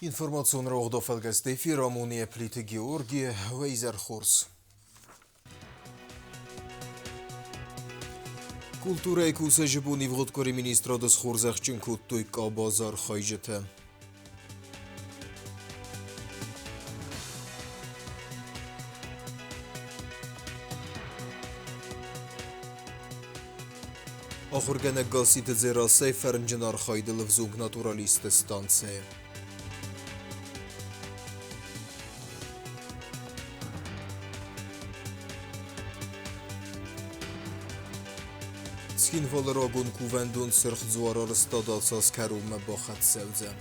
Информационный оғдофалгас эфир Амуния Плиты Георгий Вейзерхорс. Культура екуса жибуни вғыдкори министрадыз хорзақчын күттуй базар хайжыты. Ахургана гаситы зерасай фернжинар хайдылы взуг натуралисты станция. Схин валарагун кувендун сырх зуарар стадалсас карума бахат севзем.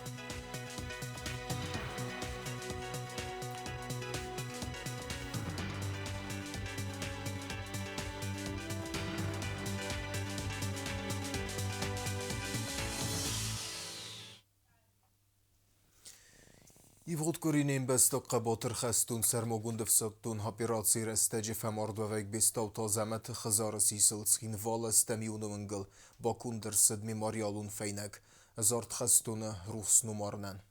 Ивғыткоринен бәстаққа батыр қастун сәрмогунды фсаттун операции рәстәжі фәмардвәвәк бестау тазамәті қызары сисыл цхин вала стәмиуны мұнгыл бакундыр сыдми мариалун фәйнәк зарт қастуны рухс нумарнан.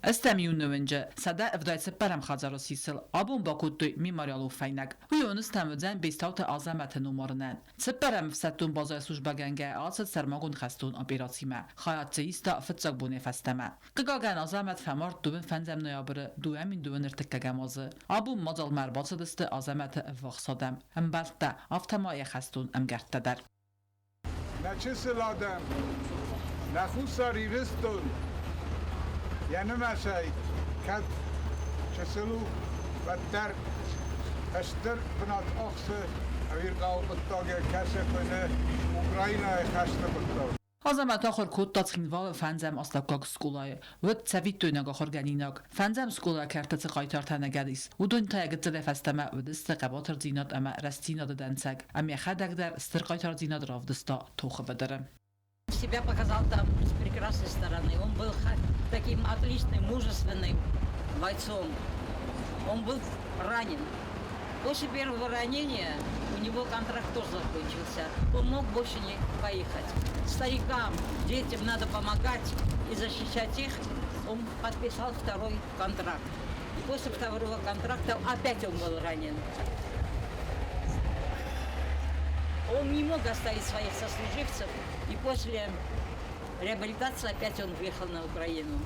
استمیون نوینجا صدا افدای سپرم خزارو سیسل آبون باکوتوی میماریالو فینگ ویون استمودن بیستاوت آزمت نومارنن سپرم فستون بازای سوژ بگنگه آسد سرماگون خستون آپیراتیمه خیات زیستا فتزاق بونه فستمه قگاگن آزمت فمارد دوین فنزم نیابره دوامین دوین ارتکه مازه آبون مازال مرباط دست آزمت افاقصادم امبالتا آفتمای خستون امگرد در نچسل آدم نخوصاری رستون یعنی ماشای کد چسلو و در اشتر بنات آخسه اویر قاو بطاگه کسی کنه اوکراینای خشته بطاگ آزمت آخر کود تاتخین وال فنزم اصلاکاگ سکولای ود سویت دویناگ آخر گنیناگ فنزم سکولا کرتت قایتار تنگدیس و دون تایگت زده فستمه و دست قباتر زیناد اما رستیناد دنسگ امی خدک در استر قایتار زیناد راف دستا توخه بدرم Себя показал там с прекрасной стороны. Он был таким отличным, мужественным бойцом. Он был ранен. После первого ранения у него контракт тоже закончился. Он мог больше не поехать. Старикам, детям надо помогать и защищать их. Он подписал второй контракт. И после второго контракта опять он был ранен. Он не мог оставить своих сослуживцев, и после реабилитации опять он въехал на Украину.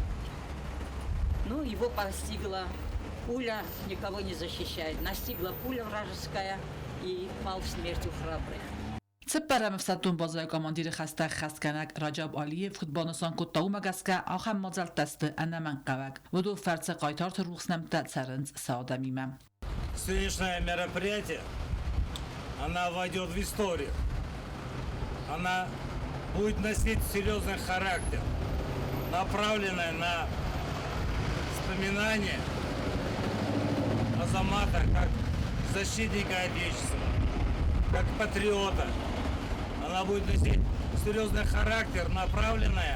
Ну, его постигла пуля, никого не защищает. Настигла пуля вражеская и пал смертью храбрых. سپرم فستون بازای کاماندیر خسته خستکنک رجب عالی فوتبالنسان کد تاو مگسکه آخر مازل تست انمن قوک و دو فرس قایتار تروخس نمت سرنز ساده میمم. Сегодняшнее мероприятие, она войдет в историю. Она будет носить серьезный характер, направленный на вспоминание Азамата как защитника Отечества, как патриота. Она будет носить серьезный характер, направленный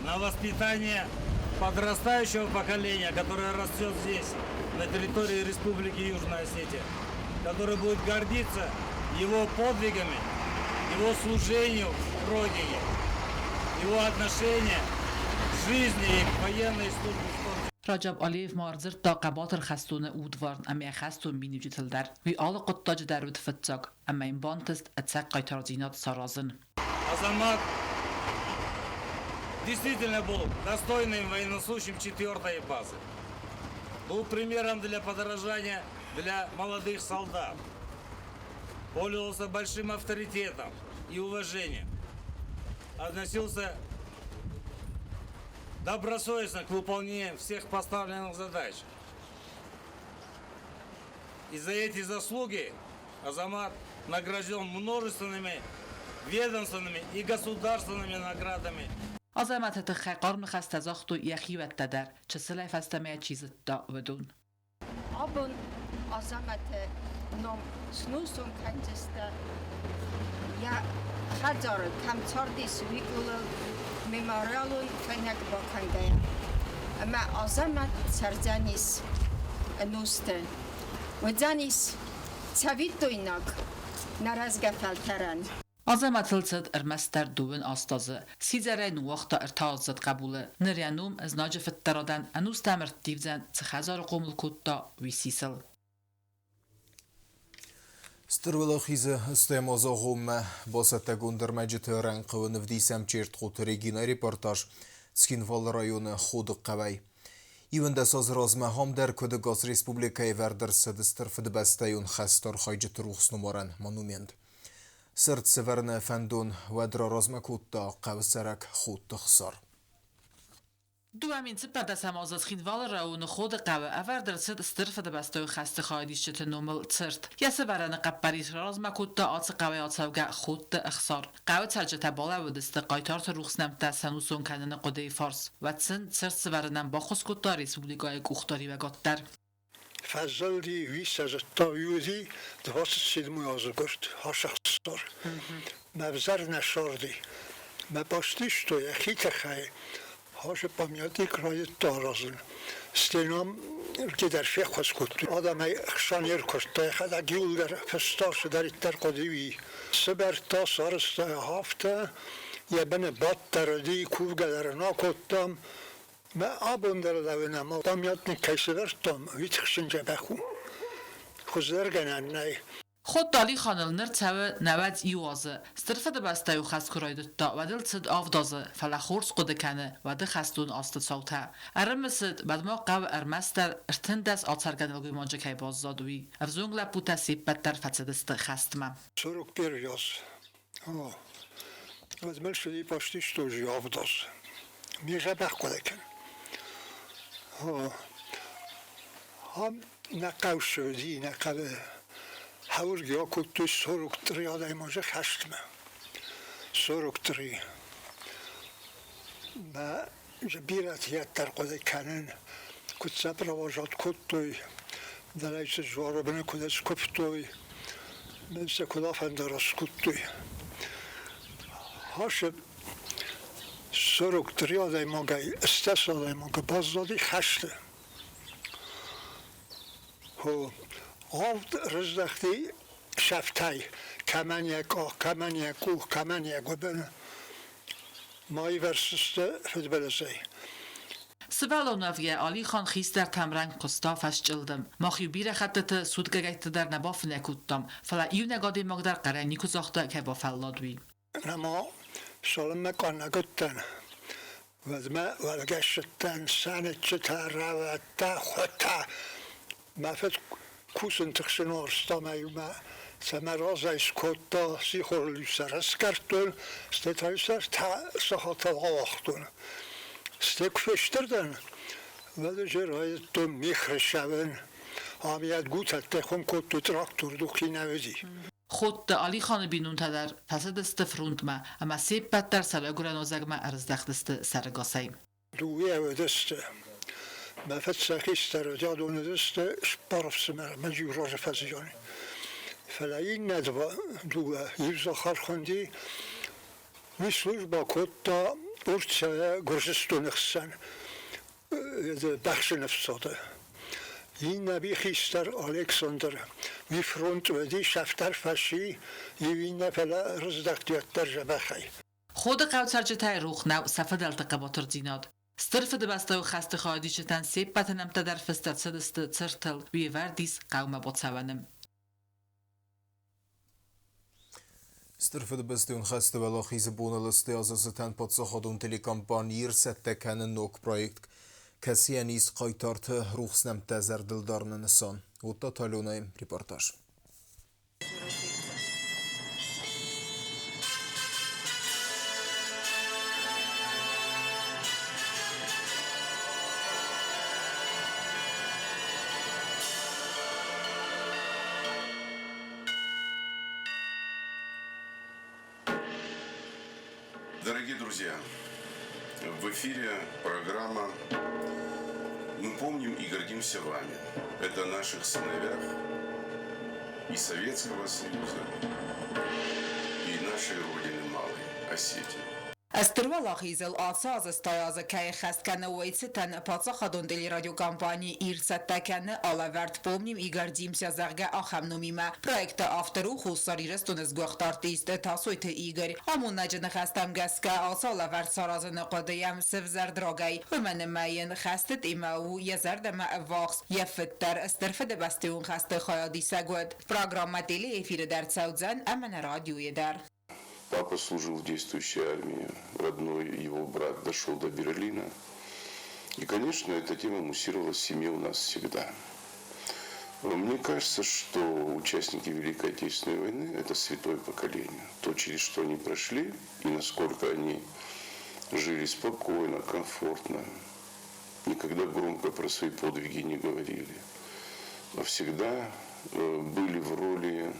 на воспитание подрастающего поколения, которое растет здесь, на территории Республики Южная Осетия, которое будет гордиться его подвигами, его служению Родине, его отношение к жизни и к военной службе. رجب علیف مارزر تا قباتر خستون اودوارن اما خستون مینیجی تلدر وی آل قطاج در ود فتزاق اما این بانتست اتساق قایتار زینات سارازن. Азамат действительно был достойным военнослужащим 4-й базы. Был примером для подражания для молодых солдат. Пользовался большим авторитетом и уважением. Относился добросовестно к выполнению всех поставленных задач. И за эти заслуги Азамат награжден множественными ведомственными и государственными наградами. آزمت تخیقار مخست از اختو یخی و تدر چه سلی فستمه چیزت دا ودون آبون آزمت نام سنوسون کنجسته یا خجار کمچار دیسوی اولو memorialun fennek bakandaya. Ama azamat serzanis nuste. Vzanis savitoynak narazgafaltaran. Azəmətılçıd ərməstər duvun astazı, sizərəyn vaxta ərtazıd qəbulu, niryanum az nacı fıttaradan ənus təmirtdivzən çıxazar qomul kutta visisil. Stırvılıq istəyəmaz oğumme basətə göndərməci törən qıvını vdisəm çert xotu Regina reportaj Skinval rayonu xodıq qəvəy. İvəndə saz razmə ham der ködə Gaz Respublikaya verdirsid stırfıdı bəstəyun xəstar xaycıt ruxs numaran monument. Sırt severine fendun vedra razmə kutta qəvsərək xod xsar. دوامین سپرده سماز از خینوال راون خود قوه اول درصد استرف ده بستوی خسته خواهدیش چه نومل ترت یا سبرن قبریش راز مکود دا آت قوه آتسوگه خود ده اخسار قوه ترجه تباله و دست قایتار تروخس نمته سنوسون کنن قده فارس و تسن ترت سبرنم با خود کود دا ریسپوبلیگای گوختاری و گاتر فضل دی ویس از تاویودی دواست سیدموی آزو گرد هاش اخسار مبزر نشاردی مباستیش تو یکی تخیه هاش پامیاتی کرای تارازن استینام که در فیخ خواست کود آدم ای اخشانیر کشت تا خدا گیول در فستاش در ایتر قدیوی سبر تا سارستا هفته یه بن بات تردی کوف گدر ناکتم ما آبون در دوینم پامیات نکیسه برتم ویتخشن جبخو خوزدر گنن نی خود دالی خانلنر تاوه نوید ایوازه استرفه ده بسته و خست کرایدت دا و دل تد آفدازه فلخورس قده کنه و ده خستون آست سوته ارمسد بعد ما قو ارمستر ارتن دست آترگن الگوی مانجه که بازدادوی افزونگ لپو تسیب بدتر فتدست خستمه سرک پیریاز ودمل شدی پاشتیش توجی آفداز میشه بخ قده کن هم نقو شدی نقو هاور گیا کود توی سرکتری آدای ماجه خشتمه سرکتری ما بیراتیت در قده کنن کود سب رواجات کود توی دلایش جوارو بنه کود از کف توی منسه کود آفن درست کود توی هاشه سرکتری آدای ماگه استس آدای ماگه باز دادی خشته آفد رزدختی شفتای کمن یک آه کمن یک اوه کمن یک و بنا مایی ورسسته فد بلزی سوالو نویه آلی خان خیست در تمرنگ قستا فشجلدم ماخیو بیر خطت سودگه گیت در نباف نکودتم فلا ایو نگادی مگ در قرنی کزاخته که با فلادوی نما سالم مکان نگودتن ودما ولگشتن سنت چتا روتا خوتا مفت کوسن تخشن آرستا میومه سمراز ایس کتا سیخور لیسر از کردن استتای سر تا سخاط آواختون استک فشتردن ولی جرای تو میخرشون آمیت گوتت تخون کتو تراکتور دوخی نویدی خود ده آلی خان بینون تدر فسد است فروند ما اما سیب بد در سلاگور نازگ ما ارزدخت است سرگاسیم دوی او دسته مفت سخیستر و جادون دسته شپارف سمر مجیو راج فزیانی فلاین ندوا دوه یوزا خرخوندی میسلوش با کد تا ارچه گرزستون اخسن بخش نفساده این نبی خیستر الکساندر می فرونت و دی شفتر فشی یوین نفلا رزدختیت در جبخی خود قوترچه تای روخ نو صفه دلتقه باتر دیناد سترف ده بسته و خسته خواهدی چتن سیب بطنم تا در فستر سدست ترتل وی وردیس قوم بات سوانم Styrfede bestun geste wel och hize boneliste as as ten patsakhadun telekampanjer sette kenen nok projekt kasianis qaytarte ruhsnem tezer dildarnen son. Otta talonay reportaj. Дорогие друзья, в эфире программа «Мы помним и гордимся вами». Это о наших сыновьях и Советского Союза, и нашей Родины Малой Осетии. Աստրվալախիզել ացազը ստայազը կայ խաստկանը ուայցետան պացախադոնդելի ռադիոկամպանի իր սատտականը ալավարդ պոմնիմ իգարդիմսյա զաղգա ախամնումիմա պրոյեկտը ավտորու խուսար իրստունыз գողտարտիստ տասույթը իգար ամունաջը խաստամ գասկա ալսա ալավարդ սարազը նկոդեյամ սվզար դրոգայ հումանը մայեն խաստտ իմաու եզարդամա վաղս եֆտտար ստրֆը դբաստիուն խաստը խայադիսագոդ պրոգրամատելի էֆիրը դարձաուձան ամենը ռադիոյը դար Папа служил в действующей армии, родной его брат дошел до Берлина. И, конечно, эта тема муссировалась в семье у нас всегда. Мне кажется, что участники Великой Отечественной войны – это святое поколение. То, через что они прошли, и насколько они жили спокойно, комфортно, никогда громко про свои подвиги не говорили, но всегда были в роли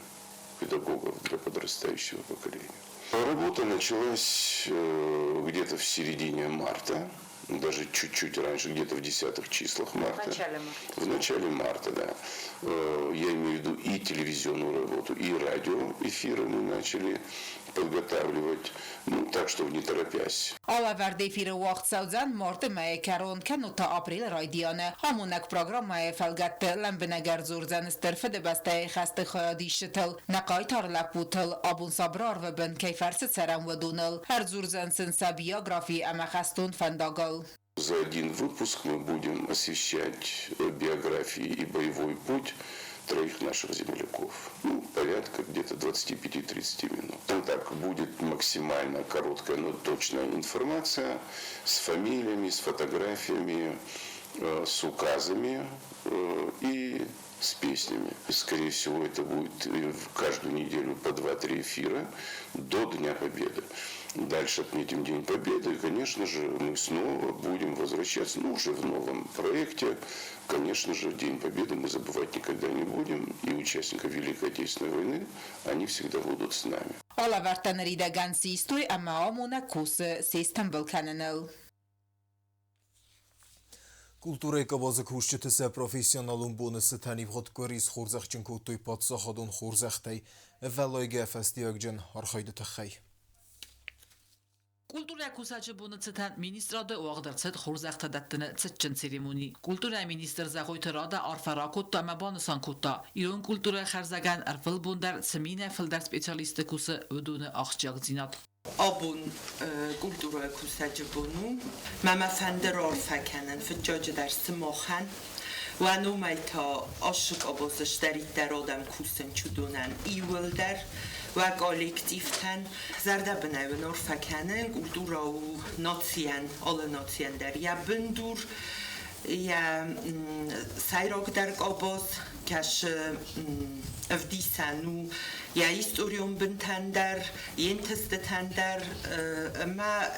педагогов для подрастающего поколения. Работа началась где-то в середине марта, даже чуть-чуть раньше, где-то в 10-х числах марта. В начале марта, да. Я имею в виду и телевизионную работу, и радиоэфиры мы начали подготавливать, так, чтобы не торопясь. Ալավարդ էֆիրը ուաղցաուձան մորտը մայե կարոն կնուտա ապրիլ ռայդիանը համունակ պրոգրամայե ֆալգատը լամբնագար զուրձան ստրֆը դբաստայ խաստը խոյադիշտել նակայ թարլապուտել աբուն սաբրար վբն կայֆարսը царам вдунул Харзурзан сенса биографии Амахастун Фандагал. За один выпуск мы будем освещать биографии и боевой путь троих наших земляков. Порядка где-то 25-30 минут. Там так будет максимально короткая, но точная информация с фамилиями, с фотографиями, с указами и с песнями. Скорее всего, это будет каждую неделю по 2-3 эфира до Дня Победы. Дальше отметим День Победы, и, конечно же, мы снова будем возвращаться, уже в новом проекте. Конечно же, День Победы мы забывать никогда не будем, и участников Великой Отечественной войны, они всегда будут с нами. Ալավարտաների դագան սիստույ ամա ամունա կուսը սեստան բլկանանել. Կուլտուրայի կաբազը կուշչտս է պրոֆեսիոնալուն բոնսը թանիվ հոտ կորիս խորզախչն կուտույ պատսախադուն խորզախտայ վելոյ գեֆեստիոգ ջն արխայդը թխայ. Կուլտուրայի կուսաճը բունացთან մինիստրադը ուաղդրցդ խորզախտադատտնը ծճն ցերեմոնի կուլտուրայի մինիստր զաղոյթը ռադա արֆարակոտ տամաբանսան կուտա իրոն կուլտուրայի խարզագան արվլ բունդար սմինե ֆլդար սպեցիալիստը կուսը վդունը աղջակձինատ Abun kultura kusacı bunu. Mama fender orfakenen fıcacı dersi mohan. Ve numayta aşık abozıştarit der adam kusen çudunan iwil der. Ve kolektiften zerde benevin orfakenen kultura u nacyen, alle nacyen der. Ya bindur, ya sayrok der aboz, kaş evdisanu. Ya historium bintender, yentestender, ama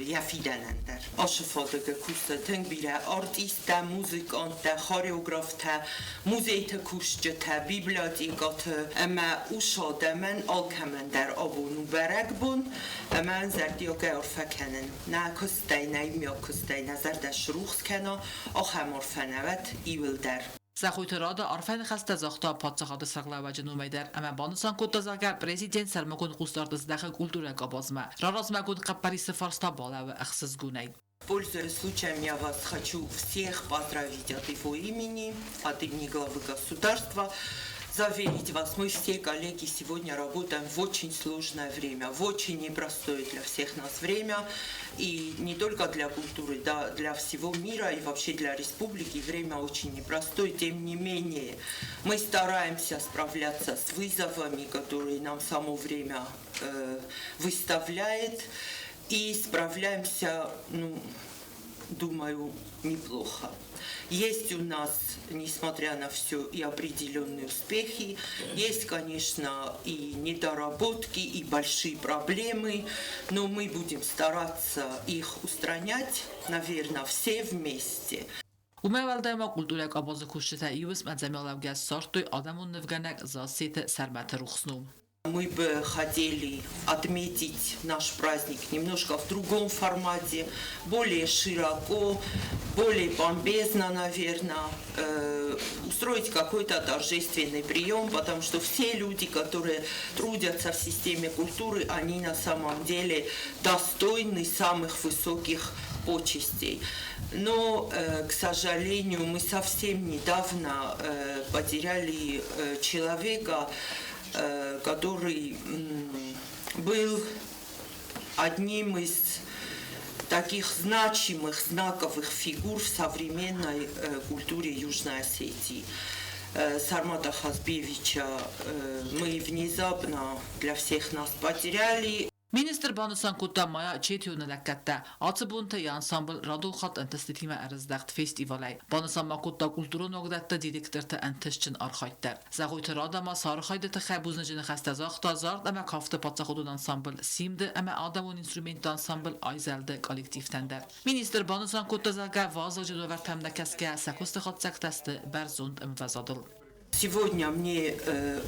yafidenender. Aşıfadığı kustatın bile artiste, müzikante, koreografte, müzeyte kuşçete, bibliotekatı, ama uşademen alkemender abonu berek bun, ama zerdiyoge orfekenen. Ne kustay, ne imya kustay, ne zerdeş ruxkena, ahem orfenevet iwilder. Զախույթը ռադը արվեն խաստը զախտա պատսախադը սաղլավաջնու մայդար ամա բանուսան կոտազագար պրեզիդենտ սարմագուն խուստարտыз դախը կուլտուրա կաբազմա ռարազմագուն қаппари սфарստա балавы ախսыз գունայ Пользуясь случаем, я вас хочу всех поздравить от его имени, от имени главы государства. Заверить вас, мы все коллеги сегодня работаем в очень сложное время, в очень непростое для всех нас время, и не только для культуры, да, для всего мира и вообще для республики время очень непростое. Тем не менее, мы стараемся справляться с вызовами, которые нам само время выставляет, и справляемся, думаю, неплохо. Есть у нас, несмотря на все, и определенные успехи, есть, конечно, и недоработки, и большие проблемы, но мы будем стараться их устранять, наверное, все вместе. Умевалдаема культура кабазы кушчета ивс мадзамялавгас сортой адамун невганак засете сармата рухсну. Мы бы хотели отметить наш праздник немножко в другом формате, более широко, более помпезно, наверное. устроить какой-то торжественный прием, потому что все люди, которые трудятся в системе культуры, они на самом деле достойны самых высоких почестей. Но, к сожалению, мы совсем недавно потеряли человека, который был одним из таких значимых, знаковых фигур в современной культуре Южной Осетии. Сармата Хазбиевича мы внезапно для всех нас потеряли. Minister Banusan Kutamaya Chetuna Lakata, Atsabunta Ensemble Radulhat and Testitima Erzdacht Festivalai, Banusan Makuta Kulturonogdata Direktorta and Tischen Archaiter. Zagoit Radama Sarhaide Khabuzna Hastazachta Zard, Ama Kafta Patsahudun Ensemble, Simde, Ama Adamun Instrument Ensemble, Aizelde Collective Tender. Minister Banusan Kutazaga Vaza Judovertamna Kaska, Sakustachat Teste, Berzund and Vazadl. Сегодня мне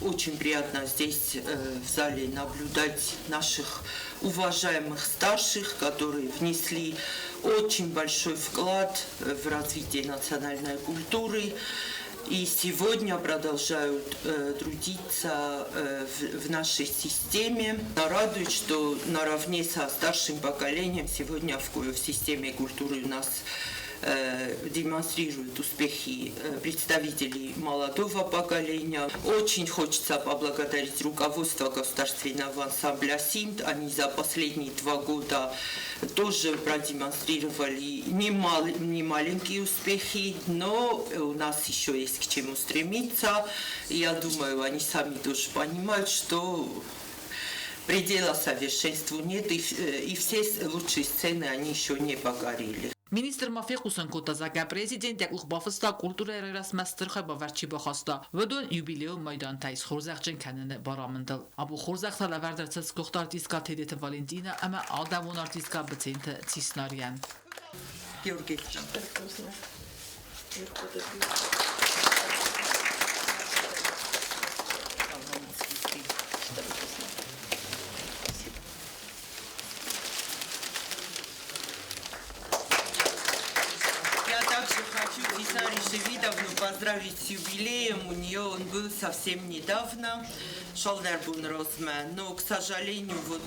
очень приятно здесь в зале наблюдать наших уважаемых старших, которые внесли очень большой вклад в развитие национальной культуры и сегодня продолжают трудиться в нашей системе. Радует, что наравне со старшим поколением сегодня в системе культуры у нас демонстрируют успехи представителей молодого поколения. Очень хочется поблагодарить руководство государственного ансамбля «Симд». Они за последние 2 года тоже продемонстрировали немаленькие успехи, но у нас еще есть к чему стремиться. Я думаю, они сами тоже понимают, что предела совершенству нет, и все лучшие сцены они еще не покорили. Minister Mafikusan Kutazaga, prezident jak uchbafista kultura rasmastır xabavarçı baxasta. Vedon jubileum meydan tays xorzaqcın kanını baramındıl. Abu xorzaq talaverder tskoktar artistka tedete Valentina ama adamon artistka betente cisnarian. Georgievcan. Дисари Шевидовну поздравить с юбилеем. У нее он был совсем недавно, Шалдербун Росмен. Но, к сожалению, вот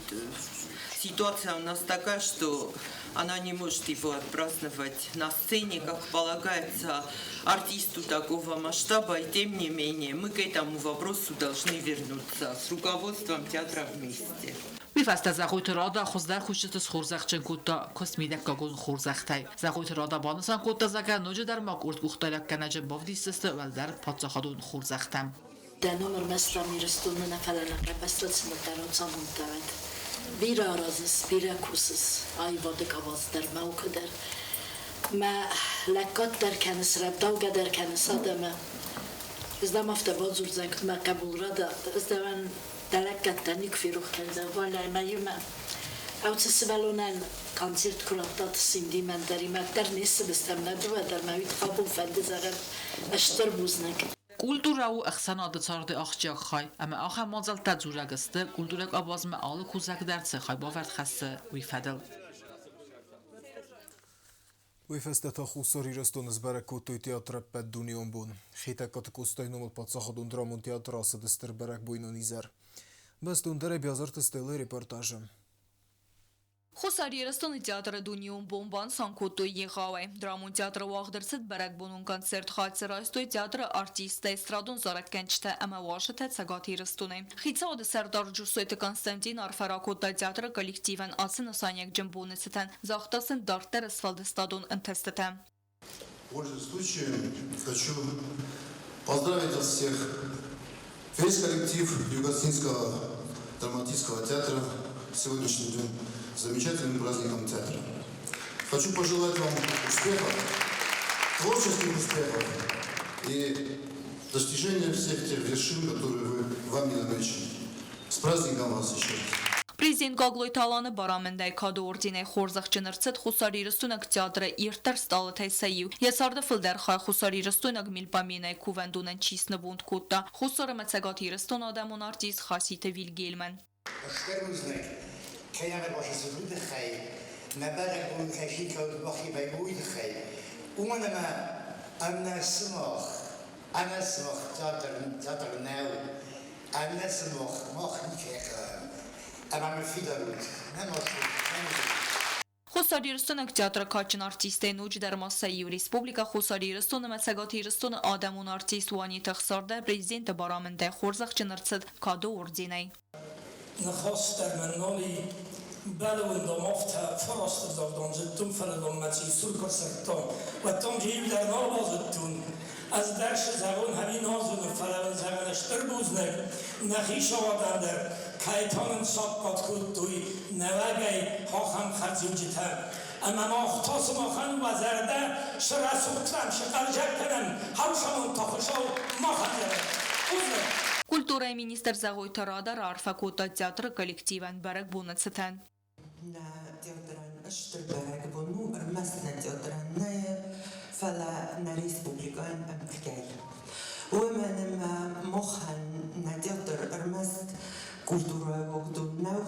ситуация у нас такая, что она не может его отпраздновать на сцене, как полагается артисту такого масштаба. И тем не менее, мы к этому вопросу должны вернуться с руководством театра вместе. Bifasta zagoit rada khozdar khushtes khorzaqchen kutta kosmidak gagun khorzaqtay zagoit rada banusan kutta zaga noje dar makurt guxtalak kanaje bavdisste valdar patsakhadun khorzaqtam Denomar mesla miristunu nefalana qabastasını darotsamın tavet bir arazis bir kursus ayvadık avaz der mevkeder ma lakat der kenis rabdav der kenis adama izdam hafta bazur zankt ma qabul rada izdaman دلكت نكفي روح كنزا ولا ما يما أو تسبلون كونسرت كراتات السندي من دري ما درنيس بستمنا دوا در ما يتقابل فند زغر أشتر بوزنك Kulturau axsanadı çardı axcaq xay ama axa mazal təcuraqıstı kulturak abazmı alı kuzaq dərsə xay bavard xəssə uyfədil Уйфестет хусори рестон збере кутуй театра пет дунион бун. Хите катакустай номал подсаходун драмун театра садыстыр берек буйнон изер. Bestun dere бязарт стелы репортажа. Xosari Restoni teatrı Duniyon Bomban Sankotu Yığavay. Dramon teatrı vaqdırsid berek bunun konsert xalçı Rastoy teatrı artista estradun zaratkençte ama vaşıtet sagati Restoni. Xitsa adı Serdar Cursoyte Konstantin Arfarakotda teatrı kollektiven asını sanyak cembonu siten zaxtasın dartlar asfaldı stadon intestetem. Пользуясь случаем, хочу поздравить вас всех, весь коллектив Юго-Осетинского драматического театра сегодняшний день замечательным праздником театра. Хочу пожелать вам успехов, творческих успехов и достижения всех тех вершин, которые вам не намечены. С праздником вас еще раз. Prezident Qaqloy Talanı baramındəy kadı ordinəy xorzaqçı nırçıt xusari rıstunak teatrı irtar stalı təysayiv. Yasarda fıldər xay xusari rıstunak milpaminəy kuvendunan çisni bund kutta. Xusarı mətsəqati rıstun adamın artist xasiytə vilgelmən. Aşkarımızlık, kəyəmə başısı budur xəy, məbərək bunun kəşik kəvd baxi bəy buydu xəy. Umanəmə əmnə sımaq, أنا سمخ تاتر ناو أنا سمخ نكيخ أما مفيدروت Խոսարիրստոնը театра կաչն արտիստեն ուջ դերմասայի ռեսպուբլիկա խոսարիրստոնը մեցագաթիրստոնը ադամուն արտիստ ուանի թխսարդը պրեզիդենտը բարամենտե խորզախ ճնրցդ կադո օրձինայ نخواست در منالی بلوی دامافت فرست دادان زدتون فردان مچی سور کسکتان و تام جیب در نابازدتون از درش زبان همین نازون فلان زمانشتر بوزنک نخیش آوادن در کایتان ساقات کود توی نوگی خاخم خدزوجتر اما ماختاس ماخن و زرده شرسوترم شقرجک کنم همشمون تاخشاو ماخن زرده Կուլտուրայի մինիստր Զաղոյթը Ռադար արվակոտա театрը կոլեկտիվան բարակ բունացտան Na teatran اشتر برق بنو ارمسنا teatran نايا فلا نريسبوبليكان امتكاي ومن ما مخن نتياتر ارمست كولتورا بوغدون نو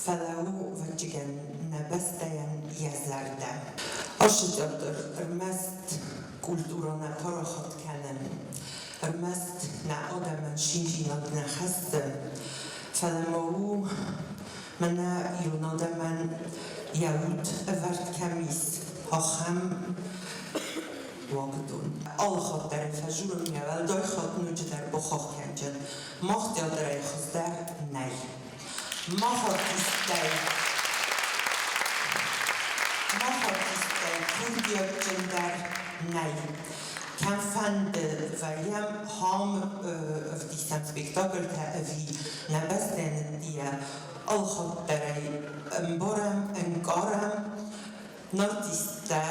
فلاو فجيجان نبستيان يزاردا اش teatr ارمست كولتورا نطرخت كانن ارمست نعودم شينجي نبنا خستم فلمو من يونادم من يعود ورد كميس هاخم واقدون آل خاطر فجورم يول دای خاط نوچه در بخاخ کنجن ماخت یا در خستر نی ماخت ایسته کردیات جندر نی كان فند ويام هام في سبيكتاكل تأوي نبستن ديا الخطري مبرم انقارم نرتيستا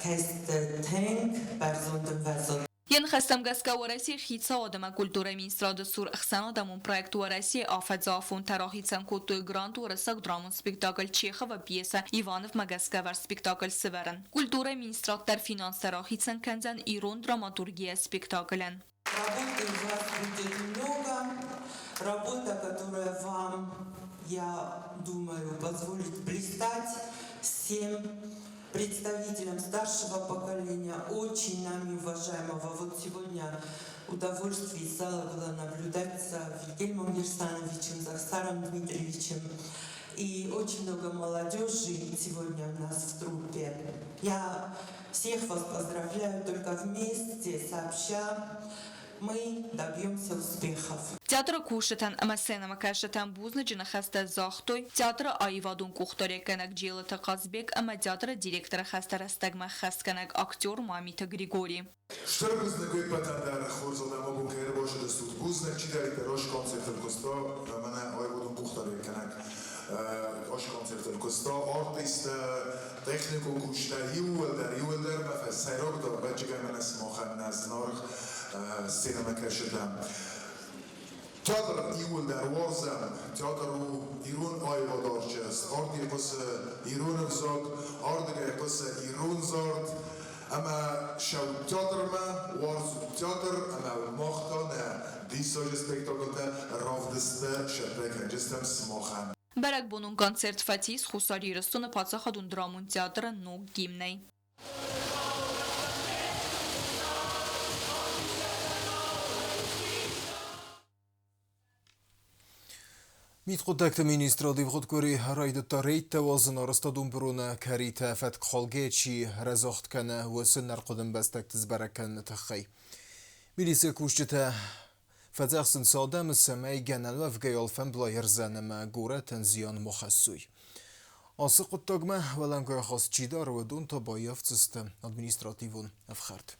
كست تنك برزوندم وزن Jen خستم گسکا و رسی خیتسا آدم کلتور مینستراد سور اخسان آدمون پروژه و رسی آفت زافون تراحیتسن کتوی گرانت و رسک درامون سپیکتاکل چیخه و پیسه ایوانف مگسکا ور سپیکتاکل سورن کلتور مینستراد در فینانس تراحیتسن کنزن ایرون دراماتورگی سپیکتاکلن. Работа, которая вам, я думаю, позволит блистать всем представителям старшего поколения, очень нами уважаемого. Вот сегодня удовольствие и сало было наблюдать за Вильгельмом Герстановичем, за Захаром Дмитриевичем. И очень много молодежи сегодня у нас в труппе. Я всех вас поздравляю, только вместе, сообща, мы добьемся успехов. Театр кушетан, ама сцена кашетан бузны жинахаста захтой, театр айвадун кухтореканак джилата Казбек, ама театр директора хаста растагма хасканак актер Мамита Григорий. Штърбузна кой патандар хорзода могу кер боше да студ бузна, чидарите рош концертен косто, мана айвадун кухтореканак roş konserten kosta artist tekniku kushta yuvelder ma sayroq da bachiga mana smoxan naznarx sinema kashidam teatr yuvelder warzam teatru irun ayvadorchas ardi qos irun vzok ardiga qos irun zord ama shaw teatr ma warz teatr ama moxtana disoj spektaklda ravdista shebek gestem smoxan Բարակ բունուն կոնցերտ ֆաթիս խուսարի ռստոնը պացախադուն դրամուն թեատրը նոկ գիմնեի։ Митхотекта министра дивхоткори райдта рейта вазн арстадун бруна карита фат кхалгечи разахт кана васн нарқудын бастак тизбаракан тахай. Милиция кушчита فزاخسن سادم السماي جنال وفجيال فن بلاير زنما جورة تنزيان مخصوي. أسق التجمع ولنجا خاص جدار ودون تبايف سيستم أدمنستراتيفون أفخرت.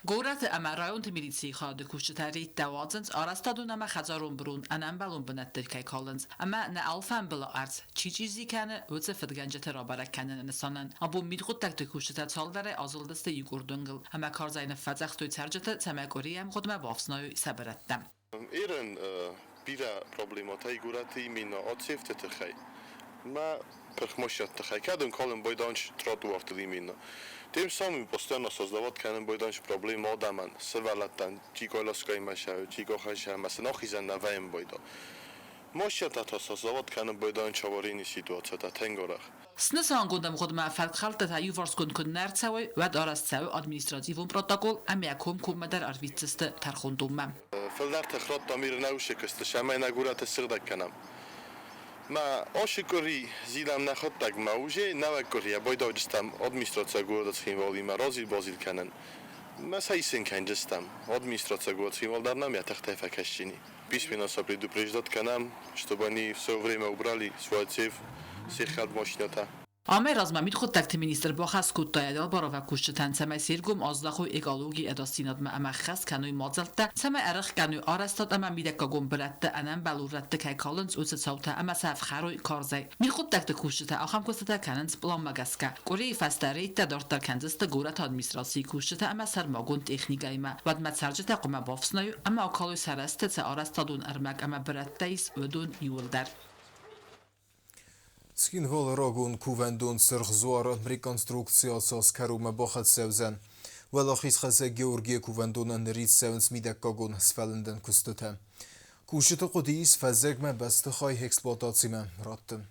گورت امرایون تمیلیسی خواهد کشتری دوازنز آرستادون اما خزارون برون انم بلون بنتر که کالنز اما نه الفن بلا ارز چیزی کنه وزفت گنجت را برک کنن نسانن ابو میدخود تکت کشتت سال داره آزل دست یگور دنگل اما کارزاین فزخ توی ترجت تمکاری هم خودم وافسنای سبرتدم. ایران بیرا پروبلماتای گورتی مینا آتیفت تخی ما پرخماشت تخی کدوم کالن بایدانش تراتو وقتی مینا. Тем самым постоянно создавать канен бойданш проблем адаман, севалатан, чико ласкай маша, чико хаша, масанохизан на ваем бойда. ماشیت تا سازوات کنم بایدان چوارینی سیتواتیا تا تنگارخ سنسان گندم خود ما فرد خالت تایو ورس کن نرتسوی و دارست سوی ادمینستراتیوم پروتکل امیاکم کم در ارویتست ترخوندم مم. فلدر تخرات تامیر نوشه کست شمای نگورات سردک کنم. ما آشکاری زیدم نخواد تگ موجه نوکری باید دستم ادمینستراتیا گورد خیم والی مرازی بازیل کنن. ما سایسین کن دستم ادمینستراتیا گورد خیم وال در نمیاد تختیف کشینی. بیش مینا سپری دو پرزیدنت کنم شتوبانی سووری موبرالی سوالتیف سیخال ماشینتا. آمر از ممید خود تکت مینیستر با خاص کود تایدال برای وکوشت تنسمه سیرگم از داخل اگالوگی اداستینات ما خاص کنوی مازلتا سمه ارخ کنوی آرستاد اما میده که گم برد انم بلورد که کالنز اوت سوتا اما سف خروی کارزای می خود تکت کوشت آخام کوشت کننز بلام مگسکه کوری فستری تدارت کنزست گورت ادمینستراسی کوشت اما سر ماگون تکنیکای ما ود متسرجت قم بافسنای اما آکالوی سرست ت آرستادون ارمک اما برد تیس ودون یولدر. سکین هول راگون کووندون سرخ زوار ریکنستروکسیا ساز کروم باخت سوزن ولاخیز خزه گیورگی کووندون نرید سونس میدکاگون سفلندن کستتم کوشت قدیس فزگم بست خای اکسپلواتاسیمه راتم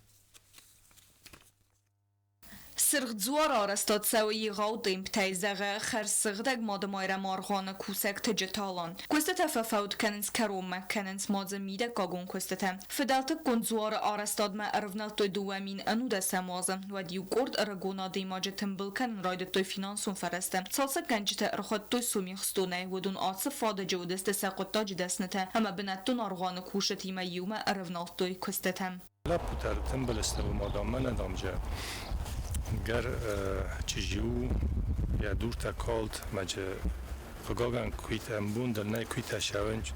سرخ زوار آرستاد سوی غاودیم تایزغه خرسغدگ مادمایره مارغان کوسک تجتالان کوستت ففاود کننس کروم کننس مازه میده کاگون کوستتم فدالت کن زوار آرستاد ما ارونال توی دوامین انو دسته مازم و دیو گرد ارگونا دیماجه تنبل کن راید توی فینانسون فرستم سالسه گنجت ارخواد توی سومی خستونه ودون آتس فاده جو دست ساقوتا جدسنته اما بنتون آرغان کوشتی ما یوم ارونال توی کوستتم لپوتر تنبل است و مادام من ندامجه گر چیزیو یا دور تا کالت مجه خگاگن کویت امبون در نه کویت شونج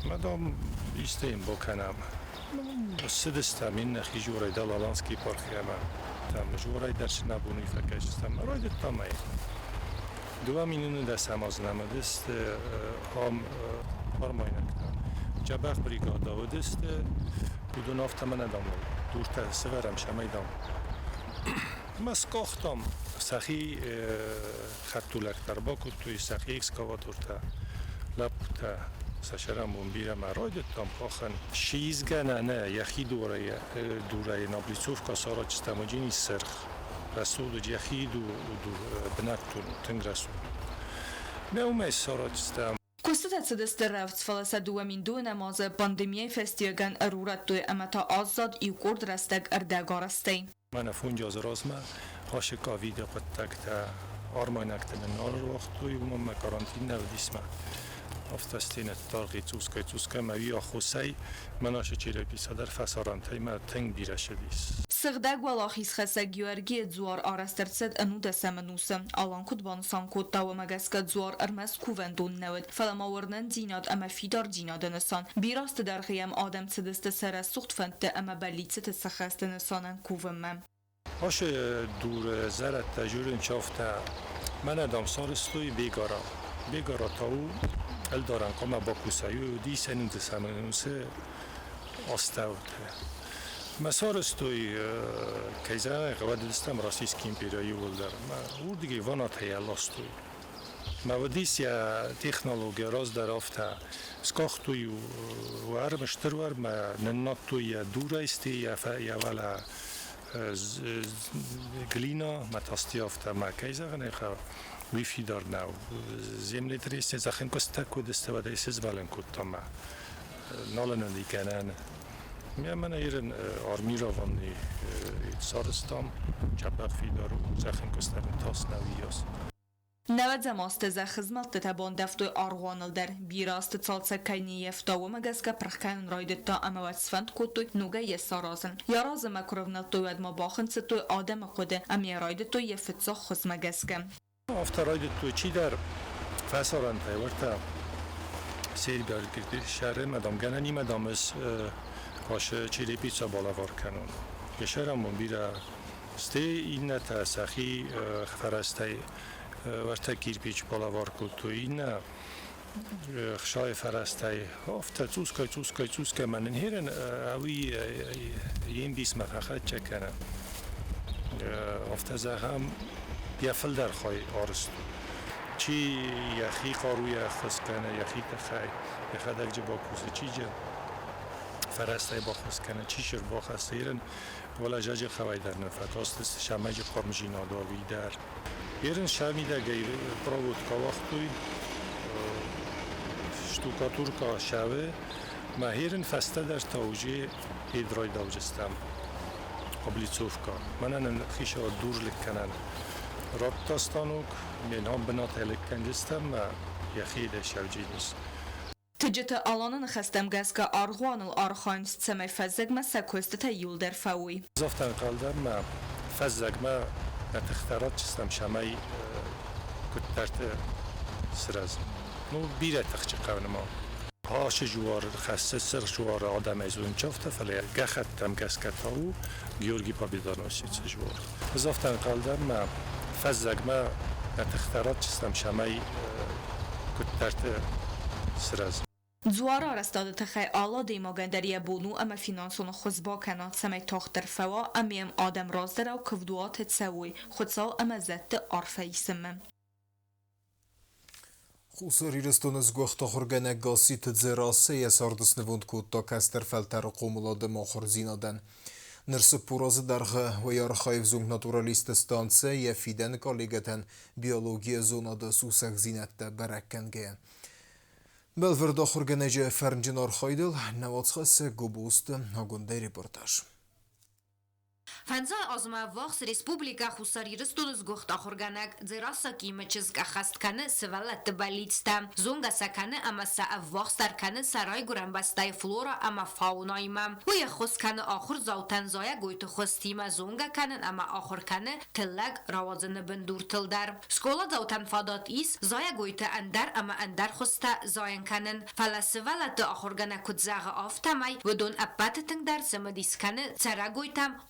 مادام ایستیم بکنم سدستم این نخی جورای دلالانسکی پرخیام تام جورای درش نبونی فکرستم راید تامای دوامینون دستم از نمادست هم فرماینکتم جبخ بریگادا و دست بدون آفتم ندام دور تا سوارم شمیدام مسکاختم سخی خطولک در باکو توی سخی اکسکاواتور تا لب تا سشرم بومبیرم راید تام خواهن شیزگه نه یخی دوره نابلیسوف کاسارا چستموجینی سرخ رسول یخی دو بنکتون تنگ رسول میومه سارا چستم کوستت سدست رفت فلسه دوامین دو نماز پاندمیای فستیگن ارورت توی امتا آزاد ایو کرد رستگ اردگارستی من فونج از رازمه هاشکا ویدیو پتکتا آرمانکتن نار وقت توی ما کارانتین نودیسمه افتستین تارقی توسکه موی آخوسی مناش چیره بیسا در فسارانتی ما تنگ بیره شدیس سغدگ ولاخیز خسه گیورگی زوار آرسترسد انو دسمنوسم آلان کد بانسان کد تاو مگسکد زوار ارمز کووندون نود فلما ورنن دیناد اما فیدار دیناد نسان بیراست در خیم آدم سدست سر سخت فنده اما بلیتست سخست نسانن کوومم هاش دور زرد تجورن چافته من ادام سارستوی بیگارا تاو الدارن کما با کوسایو دی سنون دسمنوسه آستاوته مسارستوی کیزران قواد دستم راسیسکی امپریایی ولدر ما وردگی وانات هیالاستوی ما ودیس یا تکنولوژی راز در آفته سکاختوی و ارمشترور ما نناتوی یا دورایستی یا ولا گلینا ما تاستی آفته ما کیزران خو ویفی دار ناو زمینی تریستی زخم کستکو دسته و دیسیز بالن کتام نالن دیکنن من ایران آرمی را وانی سارستام چپق فیدارو زخم کستکو تاس نویاس نود زماست زخزمت تبان دفتوی آرغانل در بیراست تالسه کینی یفتاو مگسکه پرخکن راید تا اما وصفند کتوی نوگه یسارازن یا راز مکروونل توی ادما باخن ستوی آدم خوده امی راید توی یفتزا خز مگسکه آفتر راید توی چی در فساران تایورتا سیر بیار کردی شهر مدام گنانی مدام از هاش چیلی پیتزا بالاوار کنون یشرم بیره سته این تا سخی فرسته ورته گیر پیچ بالاوار کل تو این خشای فرسته افته چوسکای من هیرن اوی این بیس مفخت چکنم افته زخم بیافل در خواهی آرستو چی یخی قاروی خسکنه یخی تخی یخدک جبا کوسه چی جا فرسته با خواست کنه چیشر با خواست ایرن ولا جاج خوای در نفکاست شمج قرمجینا داوی در ایرن شمی در گیر پروود که وقتی شتوکاتور که شوه ما ایرن فسته در توجیه ایدرای دوجستم قبلی صوف که من خیشه دور لکنن رابطاستانوک من هم بنات لکنجستم ما یخیده شوجی نیست تجت آلان خستم گس که آرغوان الارخان سمی فزگ ما سکوست تا یول در فوی. زفتن قلدم ما فزگ ما نتختارات چستم شمای کترت سرز. نو بیره تخچ قون ما. هاش جوار خسته سر جوار آدم ایزون چفته فلی گخت تم گس کتاو گیورگی پا بیدانوسی چه جوار. زفتن قلدم ما فزگ ما نتختارات چستم شمای کترت سرز. زوارا رستاد تخی آلا دیماگندری بونو اما فینانسون خزبا کنات سمی تاختر فوا امیم آدم رازدر و کفدوات تسوی خودسال اما زد آرفایی سمم. خوصر ایرستون از گوخت آخرگنه گاسی تدزراسه یه ساردس نوند کود تا کستر فلتر قومولاد ماخر زینادن. نرس پوراز درغه و یار خایف زونگ ناتورالیست استانسه یه فیدن کالیگتن بیولوژی زوناد سوسک زینت برکن گه. بلورد آخرگنه فرنجنار خایدل نواتخص گوبوست هاگونده ریپورتاج. فنزای آزمای وقت ریسپوبلیکا خوصاری رستونز گوخت آخرگنگ زراسا کیمه چیزگ خست کنه سوالت بلیدستم زونگا سکنه اما سا وقت سر کنه سرای گرم بستای فلورا اما فاونای مم و یه خوست کنه آخر زاوتن زایا گویت خوستیم زونگا کنن اما آخر کنه تلگ روازن بندور تل در سکولا زاوتن فادات ایس زایا گویت اندر اما اندر خوسته زاین کنن فلا سوالت آخرگنگ کد زاغ آفتمای و دون اپات تنگ در سمدیس کنه سرا گویتم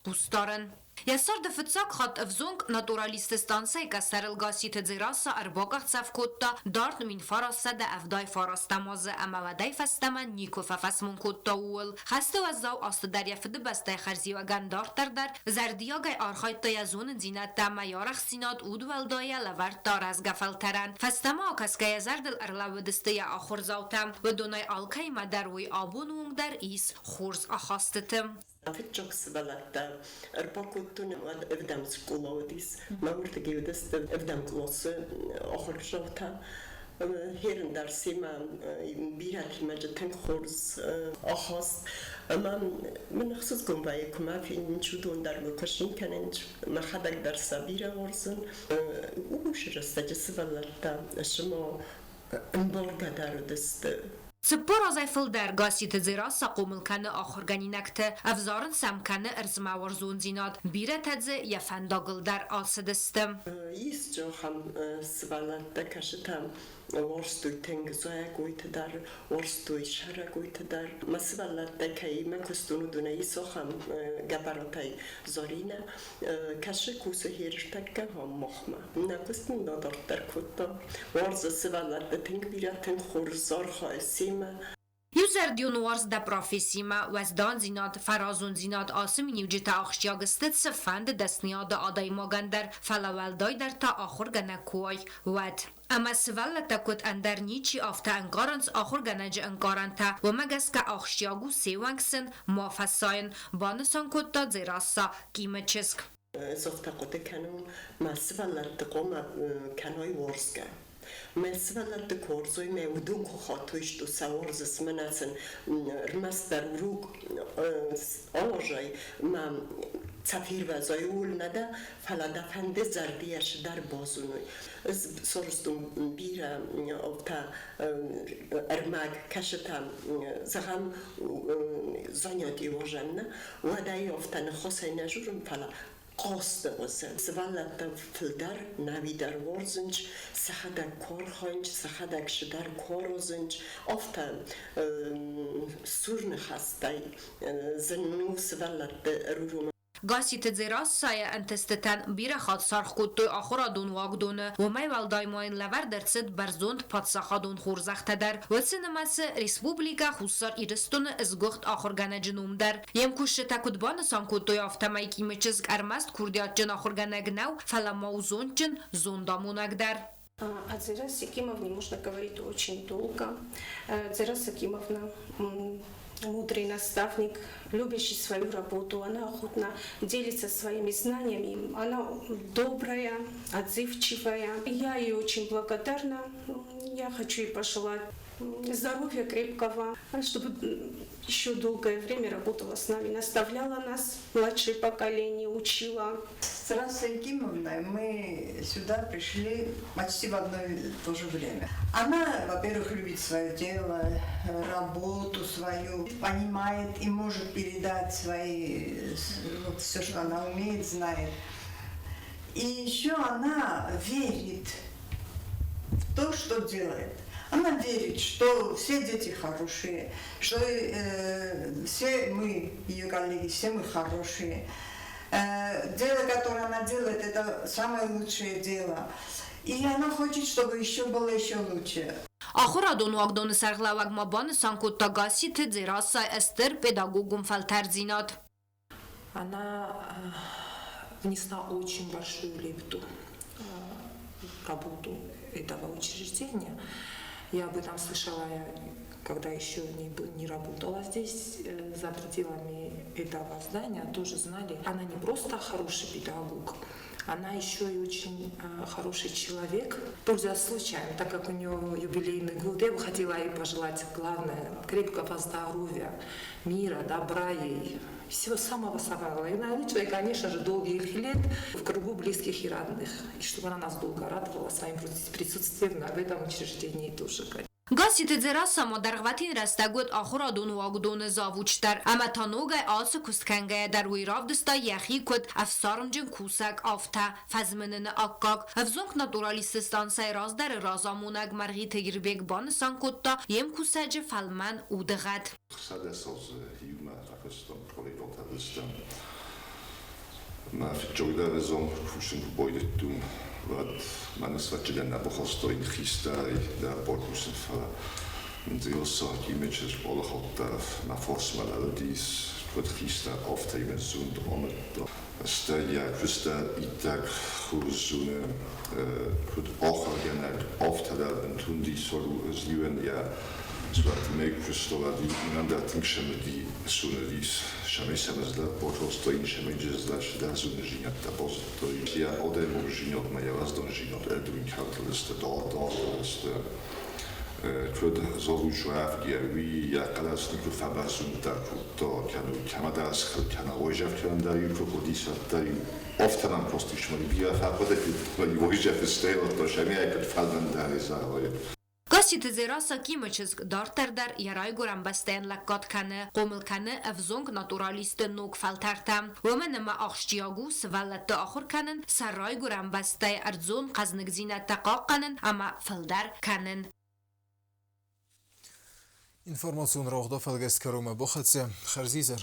یسار دفتساک خط افزونگ ناتورالیستستانسه که سرلگاسی تزیراسا ارباگخت سفکوتا دارد من فراسته ده افدای فراستمازه اما ودای فستمن نیکو ففسمون کوتا اول خسته و زاو آست دریا فده بسته خرزی و گندارتر در زردیاگای آرخای تایزون زینت دم یارخ سیناد اود ولدای لورد دار از گفلترن فستما کس که زردل ارلاو دسته یا آخر زاوتم و دونای آلکای مدروی آبونونگ در ایس خورز آخاستتم أفتشوكس بلد أربعكتون أفدام سكولا وديس ما ورتجي ودست أفدام كلاس آخر جوتا هيرن درسي ما بيرها كلمة جتن خورز أخاص ما من خصوص قم بايكم ما في نشودون در مكشين كانت ما خدك درس بيرها ورزن وش رستجس بلد شما انبارگا در دست سپور از ایفل در گاسی تزیراس قومل کنه آخرگانی نکته افزارن سم کنه ارزما ورزون زیناد بیره تدزه یا فنداگل در آسدستم یست جو هم سوالت دکشتم ورستوی تنگ زای گویت در ورستوی شهر گویت در مسئولت دکی من کستونو دونه ایسو هم گبراتای زارینه کشه کوسه هیرشتکه هم مخمه نکستون دادار در کتا ورز سوالت تنگ بیره تنگ خورزار خواهسیمه یوزر دیونوارز دا پروفیسیما وزدان زیناد فرازون زیناد آسمی نیوجی تا آخشیاگستت سفند دستنیاد آدای ماگندر فلاولدای در تا آخر گنه کوای ود اما سوالتا کت اندر نیچی آفتا انگارنس آخر گنج انگارنتا و مگس که آخشیاگو سیوانگسن مافساین بانسان کت دا زیراسا کیمه چسک زفتا قده کنون ما سوالت قوم کنای ورزگه مسئولت کورزوی مودون که خاطویش تو سوارز اسمناسن رمست در روگ آجای ما سفیر وزای اول نده فلا دفنده زردیش در بازونوی سرستم بیره تا ارماگ کشتم زغم زنیاتی وجن نه و دایی افتن خاصی نجورم فلا قاست وزن سوالت فلدر نوی در ورزنج سخدک کار خانج سخدک شدر کار وزنج افتن سورن خستای زنو سوالت روم گاسی تزیراس سایه انتستتن بیره خاد سرخ کد توی آخورا دون واگدونه و می والدای ماین لور درسد برزوند پادساخا دون خورزخته در و سینماس ریسپوبلیکا خوصار ایرستون از گخت آخرگانه جنوم در یم کشه تکدبان سان کد توی آفتمایی کیمه چزگ ارمست کردیات جن آخرگانه گنو فلا موزون جن زوندامونگ در О Дзирасе Акимовне можно говорить очень долго. Дзирас Акимовна мудрый наставник, любящий свою работу. Она охотно делится своими знаниями. Она добрая, отзывчивая. Я ей очень благодарна. Я хочу ей пожелать здоровья крепкого, чтобы еще долгое время работала с нами, наставляла нас, младшее поколение, учила. С Расой Кимовной мы сюда пришли почти в одно и то же время. Она, во-первых, любит свое дело, работу свою, понимает и может передать все, что она умеет, знает. И еще она верит в то, что делает. Она верит, что все дети хорошие, что все мы, ее коллеги, все мы хорошие. Дело, которое она делает, это самое лучшее дело. И она хочет, чтобы еще было еще лучше. Ախոր ադոնու ագդոնը սարգլավակ մաբանը սանկոտ տագասի թե ձերասա էստեր պեդագոգում фалтарзинат. Она внесла очень большую лепту в работу этого учреждения. Я об этом слышала, когда еще не работала здесь, за пределами этого здания, тоже знали. Она не просто хороший педагог, она еще и очень хороший человек. Пользуясь случаем, так как у нее юбилейный год, я бы хотела ей пожелать, главное, крепкого здоровья, мира, добра ей. Всего самого-самого. И наилучшего, и, конечно же, долгих лет в кругу близких и родных. И чтобы она нас долго радовала своим присутствием в этом учреждении тоже. Գասիթը ձերասա մոդարղվատին ռաստագոտ ախոր ադոնու ագդոնը զավուչտար, ամատանոգայ ալսը կուստքանգայ դար ուիրավ դստա յախի կոտ ավսարմջն կուսակ ավթա, ֆազմնն ակկակ, ավզոնք նատուրալիստ ստանսայ ռազդարը ռազամունակ մարղի թգիրբեկ բանը սանկոտտա, jem կուսաջը ֆալման ու դղատ. Maar Jordan is om functie boy te doen. Wat man is wat je dan naar bocht in gisteren daar portussen van deel zo images alle hot na force melodies wat gisteren of tegen zo'n om het sta ja kusta itak khuzune goed organiseerd of te en toen die soort nieuwen ja zwart make crystal die in dat ding die sonoris jamais samazda portosto inše međes da su nežinjat ta posto ja odem užinjot maja vas donžinjot edwin kaltaliste daliste Kvöld zolúcsúáv giervi jákalásznikú fábászunták tudta kanu kamadász kana ojzsáv kyandájú krokodíszattájú oftalan prostismani biafápadekű vagy ojzsáv sztélotta semmiákat falmandárizálva. Գասիթը ձերասա կիմըչыз դարտարդար երայ գորան բաստեն լակկատ կանը, կոմլ կանը ավզոնք նատուրալիստը նոկ ֆալտարտա, ոմենը մա աղշճիագու սվալատը ախոր կանն, սարայ գորան բաստայ արձոն қազնգզինա տaqaq կանն, ամա ֆալդար կանն. Ինֆորմացիոն ռողդով ալգեսկարում է բոխացյա, խարզիզար.